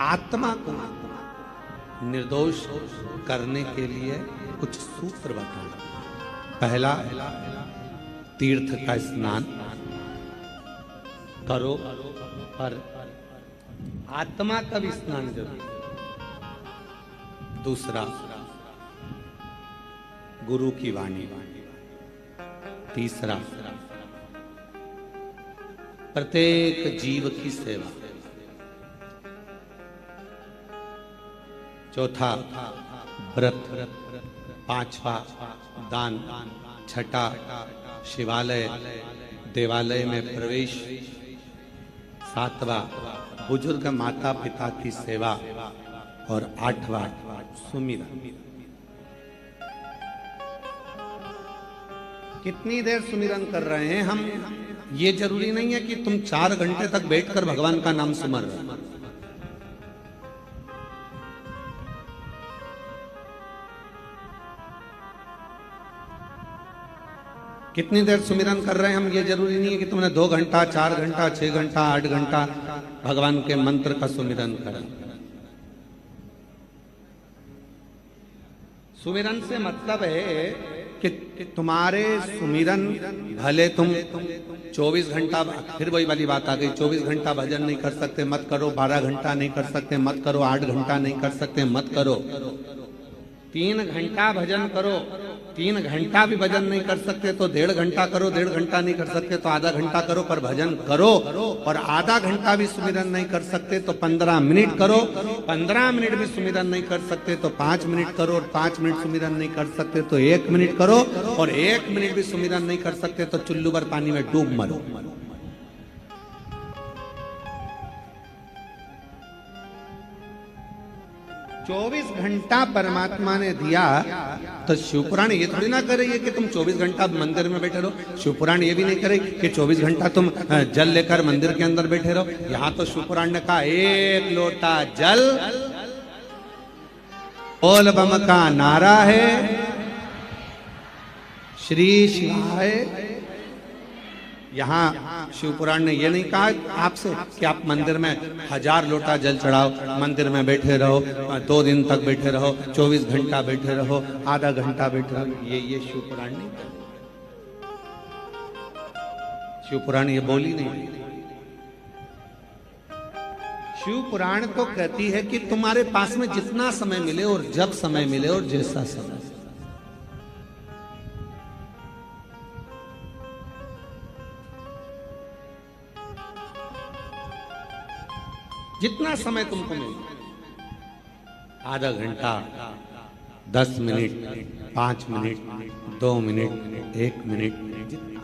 आत्मा को निर्दोष करने के लिए कुछ सूत्र बताए। पहला, तीर्थ का स्नान करो, पर आत्मा का भी स्नान जरूरी। दूसरा, गुरु की वाणी। तीसरा, प्रत्येक जीव की सेवा। चौथा, व्रत। पांचवा, दान। छठा, शिवालय देवालय में प्रवेश। सातवां, बुजुर्ग माता पिता की सेवा। और आठवां, सुमिरन। कितनी देर सुमिरन कर रहे हैं हम? ये जरूरी नहीं है कि तुम 4 घंटे तक बैठकर भगवान का नाम सुमर रहे हो। कितनी देर सुमिरन कर रहे हैं हम, ये जरूरी नहीं है कि तुमने 2 घंटा, 4 घंटा, 6 घंटा, 8 घंटा भगवान के मंत्र का सुमिरन करा। सुमिरन से मतलब है कि तुम्हारे सुमिरन भले तुम 24 घंटा, फिर वही वाली बात आ गई, 24 घंटा भजन नहीं कर सकते मत करो, 12 घंटा नहीं कर सकते मत करो, 8 घंटा नहीं कर सकते मत करो, 3 घंटा भजन करो। 3 घंटा भी भजन नहीं कर सकते तो 1.5 घंटा करो, 1.5 घंटा नहीं कर सकते तो आधा घंटा करो, पर भजन करो। और आधा घंटा भी सुमिरन नहीं कर सकते तो 15 मिनट करो। 15 मिनट भी सुमिरन नहीं कर सकते तो 5 मिनट करो। और 5 मिनट सुमिरन नहीं कर सकते तो 1 मिनट करो। और 1 मिनट भी सुमिरन नहीं कर सकते तो चुल्लू भर पानी में डूब मरो। चौबीस घंटा परमात्मा ने दिया तो शिवपुराण ये थोड़ी ना करे कि तुम 24 घंटा मंदिर में बैठे रहो। शिवपुराण ये भी नहीं करे कि 24 घंटा तुम जल लेकर मंदिर के अंदर बैठे रहो। यहां तो शिवपुराण ने कहा 1 लोटा जल, बोल बम का नारा है, श्री शिवाय। यहाँ शिवपुराण ने यह नहीं कहा आपसे कि आप मंदिर में 1000 लोटा जल चढ़ाओ, मंदिर में बैठे रहो, 2 दिन तक बैठे रहो, 24 घंटा बैठे रहो, आधा घंटा बैठे रहो। ये शिवपुराण नहीं कहता। शिवपुराण ये बोली नहीं। शिवपुराण तो कहती है कि तुम्हारे पास में जितना समय मिले और जब समय मिले और जैसा समय, जितना समय तुमको मिले, आधा घंटा, 10 मिनट, 5 मिनट, 2 मिनट, 1 मिनट, जितना,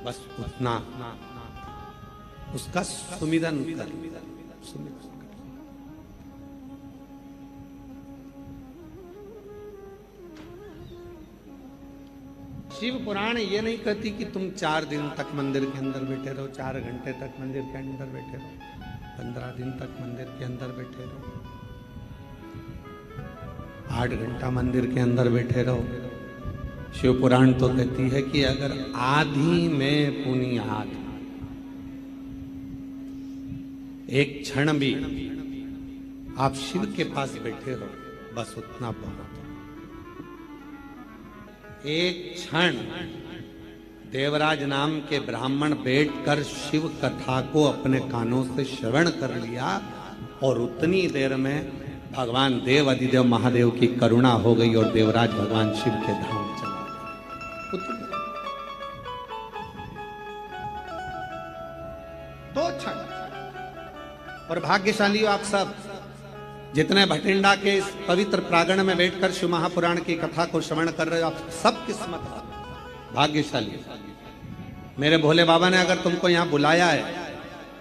बस उतना उसका सुमिरन कर। शिव पुराण ये नहीं कहती कि तुम 4 दिन तक मंदिर के अंदर बैठे रहो, 4 घंटे तक मंदिर के अंदर बैठे रहो, 15 दिन तक मंदिर के अंदर बैठे रहो, 8 घंटा मंदिर के अंदर बैठे रहो। शिव पुराण तो कहती है कि अगर आधी में पुनियाद, एक क्षण भी आप शिव के पास बैठे रहो, बस उतना बहुत। एक क्षण देवराज नाम के ब्राह्मण बैठकर शिव कथा को अपने कानों से श्रवण कर लिया और उतनी देर में भगवान देव अधिदेव महादेव की करुणा हो गई और देवराज भगवान शिव के धाम चला गया। तो क्षण। और भाग्यशाली हो आप सब, जितने भटिंडा के इस पवित्र प्रांगण में बैठकर शिव महापुराण की कथा को श्रवण कर रहे हो, आप सब किस्मत भाग्यशाली। मेरे भोले बाबा ने अगर तुमको यहाँ बुलाया है,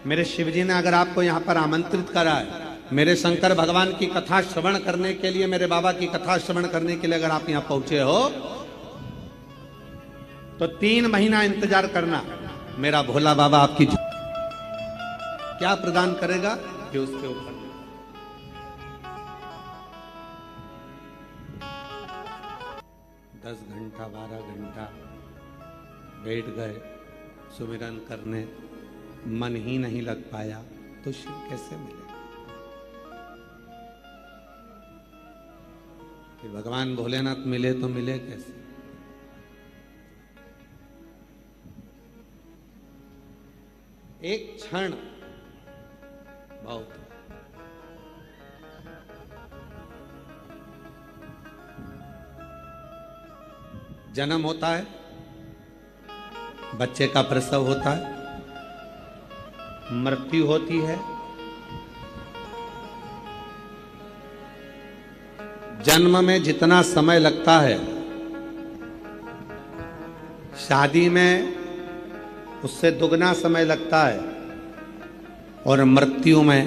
मेरे शिव जी ने अगर आपको यहाँ पर आमंत्रित करा है, मेरे शंकर भगवान की कथा श्रवण करने के लिए, मेरे बाबा की कथा श्रवण करने के लिए अगर आप यहाँ पहुंचे हो, तो 3 महीना इंतजार करना। मेरा भोला बाबा आपकी क्या प्रदान करेगा कि उसके ऊपर 10 घंटा 12 घंटा बैठ गए सुमिरन करने, मन ही नहीं लग पाया तो शिव कैसे मिले? कि भगवान भोलेनाथ मिले तो मिले कैसे? एक क्षण बहुत। जन्म होता है, बच्चे का प्रसव होता है, मृत्यु होती है, जन्म में जितना समय लगता है शादी में उससे दुगना समय लगता है, और मृत्यु में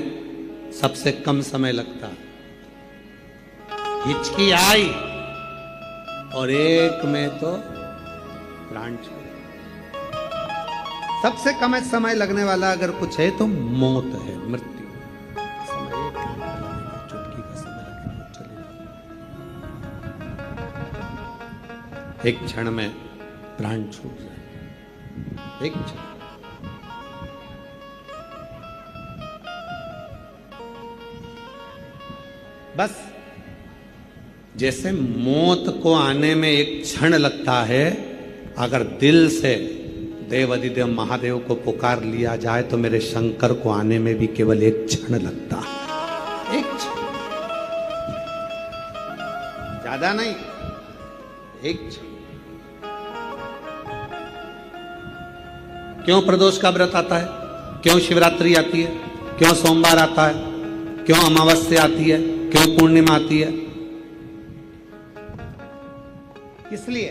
सबसे कम समय लगता है। हिचकी आई और एक में तो प्राण छोड़। सबसे कम समय लगने वाला अगर कुछ है तो मौत है, मृत्यु। समय एक लगेगा, चुटकी का समय लगेगा, चलेगा। एक क्षण में प्राण छूट जाए, एक क्षण। बस जैसे मौत को आने में एक क्षण लगता है, अगर दिल से देव अधिदेव महादेव को पुकार लिया जाए तो मेरे शंकर को आने में भी केवल एक क्षण लगता है, एक क्षण, ज्यादा नहीं, एक क्षण। क्यों प्रदोष का व्रत आता है? क्यों शिवरात्रि आती है? क्यों सोमवार आता है? क्यों अमावस्या आती है? क्यों पूर्णिमा आती है? इसलिए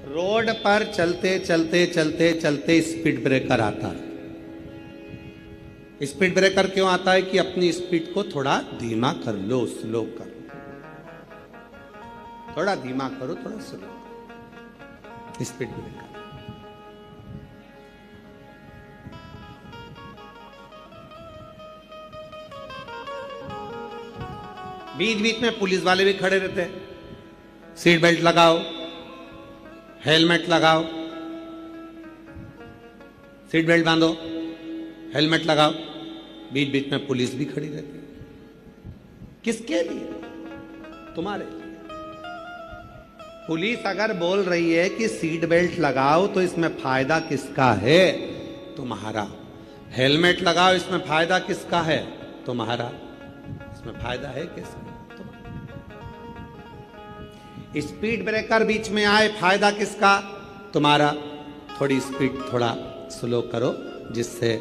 रोड पर चलते चलते चलते चलते स्पीड ब्रेकर आता है। स्पीड ब्रेकर क्यों आता है? कि अपनी स्पीड को थोड़ा धीमा कर लो, स्लो कर, थोड़ा धीमा करो, थोड़ा स्लो करो। स्पीड ब्रेकर बीच बीच में पुलिस वाले भी खड़े रहते हैं। सीट बेल्ट लगाओ, हेलमेट लगाओ, सीट बेल्ट बांधो, हेलमेट लगाओ। बीच बीच में पुलिस भी खड़ी रहती है। किसके लिए? तुम्हारे लिए। पुलिस अगर बोल रही है कि सीट बेल्ट लगाओ तो इसमें फायदा किसका है? तुम्हारा। हेलमेट लगाओ, इसमें फायदा किसका है? तुम्हारा। इसमें फायदा है किसका? स्पीड ब्रेकर बीच में आए, फायदा किसका? तुम्हारा। थोड़ी स्पीड थोड़ा स्लो करो जिससे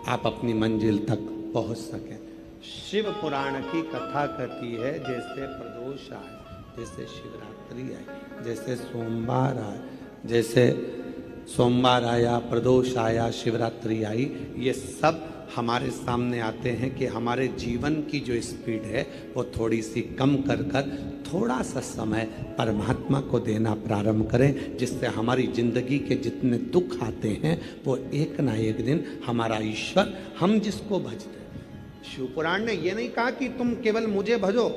आप अपनी मंजिल तक पहुंच सकें। शिव पुराण की कथा कहती है जैसे प्रदोष आए, जैसे शिवरात्रि आई, जैसे सोमवार आए, जैसे सोमवार आया, प्रदोष आया, शिवरात्रि आई, ये सब हमारे सामने आते हैं कि हमारे जीवन की जो स्पीड है वो थोड़ी सी कम कर कर थोड़ा सा समय परमात्मा को देना प्रारंभ करें, जिससे हमारी जिंदगी के जितने दुख आते हैं वो एक ना एक दिन हमारा ईश्वर, हम जिसको भजते हैं। शिवपुराण ने ये नहीं कहा कि तुम केवल मुझे भजो,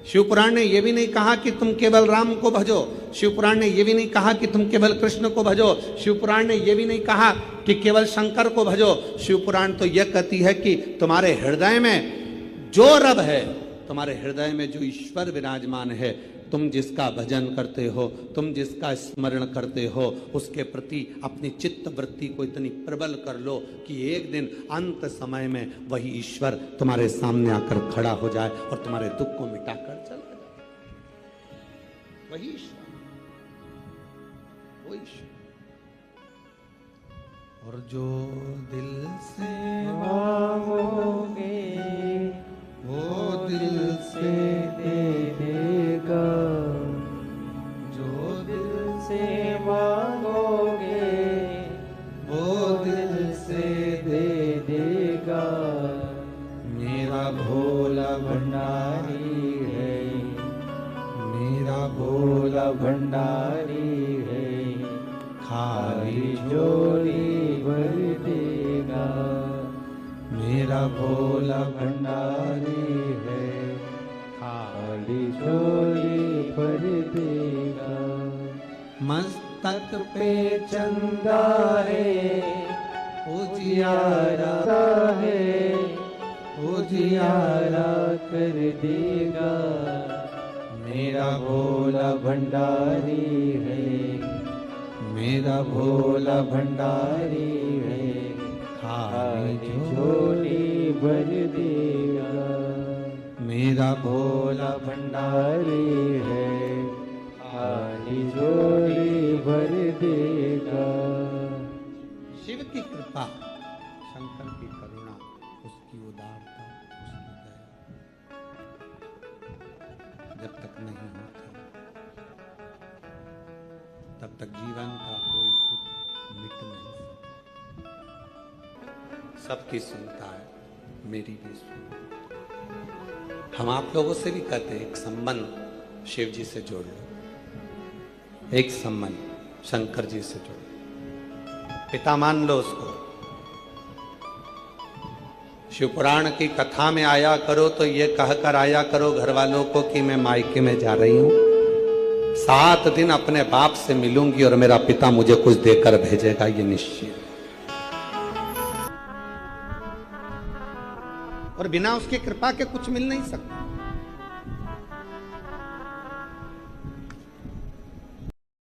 शिवपुराण ने यह भी नहीं कहा कि तुम केवल राम को भजो, शिवपुराण ने यह भी नहीं कहा कि तुम केवल कृष्ण को भजो, शिवपुराण ने यह भी नहीं कहा कि केवल शंकर को भजो। शिवपुराण तो यह कहती है कि तुम्हारे हृदय में जो रब है, तुम्हारे हृदय में जो ईश्वर विराजमान है, तुम जिसका भजन करते हो, तुम जिसका स्मरण करते हो, उसके प्रति अपनी चित्त वृत्ति को इतनी प्रबल कर लो कि एक दिन अंत समय में वही ईश्वर तुम्हारे सामने आकर खड़ा हो जाए और तुम्हारे दुख को मिटाकर चला जाए। वही ईश्वर, वो ईश्वर। और जो दिल से मांगोगे वो दिल से दे देगा, जो दिल से मांगोगे वो दिल से दे देगा। मेरा भोला भंडारी है, मेरा भोला भंडारी है, खाली झोली भर देगा। मेरा भोला भंडारी है, खाली झोली भर देगा। मस्तक पे चंदा है, उजियारा है, उजियारा कर देगा। मेरा भोला भंडारी है, मेरा भोला भंडारी है, खाली झोली भर देगा। मेरा भोला भंडारी है, खाली झोली भर देगा। शिव की कृपा, शंकर की करुणा, उसकी उदारता, उसकी दया जब तक नहीं होती तब तक जीवन का कोई दुख मिट नहीं सकता। सबकी सुनता है, मेरी भी सुनता। हम आप लोगों से भी कहते हैं एक संबंध शिव जी से जोड़ लो, एक संबंध शंकर जी से जोड़ लो, पिता मान लो उसको। शिव पुराण की कथा में आया करो तो ये कहकर आया करो घर वालों को कि मैं मायके में जा रही हूं, 7 दिन अपने बाप से मिलूंगी और मेरा पिता मुझे कुछ देकर भेजेगा, ये निश्चित। और बिना उसकी कृपा के कुछ मिल नहीं सकता।